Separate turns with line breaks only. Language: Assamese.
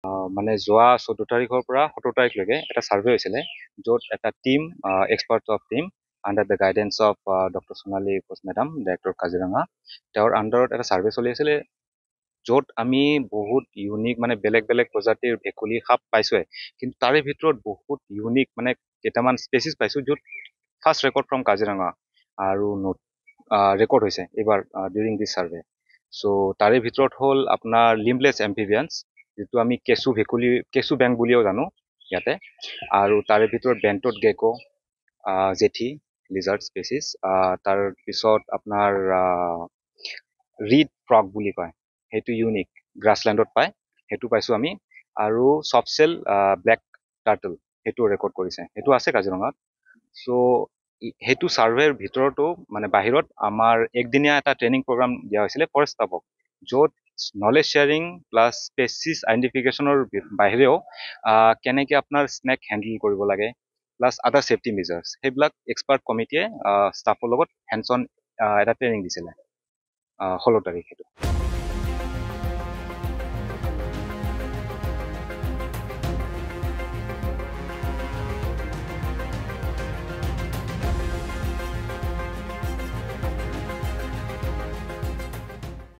মানে যোৱা 14 তাৰিখৰ পৰা 17 তাৰিখলৈকে এটা ছাৰ্ভে হৈছিলে য'ত এটা team expert of team under the guidance of doctor Sonali Koch madam director Kaziranga তেওঁৰ আণ্ডাৰত এটা ছাৰ্ভে চলি আছিলে য'ত আমি বহুত ইউনিক মানে বেলেগ বেলেগ প্ৰজাতিৰ ভেকুলী সাপ পাইছোৱে কিন্তু তাৰে ভিতৰত বহুত ইউনিক মানে কেইটামান স্পেচিছ পাইছোঁ য'ত ফাৰ্ষ্ট ৰেকৰ্ড ফ্ৰম কাজিৰঙা আৰু ৰেকৰ্ড হৈছে এইবাৰ ডিউৰিং দিছ ছাৰ্ভে চ' তাৰে ভিতৰত হ'ল আপোনাৰ লিমলেছ এম্ফিবিয়ানছ যিটো আমি কেঁচু বেং বুলিও জানো ইয়াতে আৰু তাৰে ভিতৰত বেণ্টত গেকো জেঠি লিজাৰ্ড স্পেচিছ তাৰ পিছত আপোনাৰ ৰিড ফ্ৰগ বুলি কয় সেইটো ইউনিক গ্ৰাছলেণ্ডত পায় সেইটো পাইছোঁ আমি আৰু চফচেল ব্লেক টাৰ্টল সেইটো ৰেকৰ্ড কৰিছে সেইটো আছে কাজিৰঙাত চ' সেইটো ছাৰ্ভেৰ ভিতৰতো মানে বাহিৰত আমাৰ একদিনীয়া এটা ট্ৰেইনিং প্ৰগ্ৰাম দিয়া হৈছিলে ফৰেষ্ট ষ্টাফক য'ত নলেজ শ্বেয়াৰিং প্লাছ স্পেচিছ আইডেণ্টিফিকেশ্যনৰ বাহিৰেও কেনেকৈ আপোনাৰ স্নেক হেণ্ডেল কৰিব লাগে প্লাছ আদাৰ ছেফটি মেজাৰ্ছ সেইবিলাক এক্সপাৰ্ট কমিটিয়ে ষ্টাফৰ লগত হেণ্ডছ অন এটা ট্ৰেইনিং দিছিলে 16 তাৰিখ সেইটো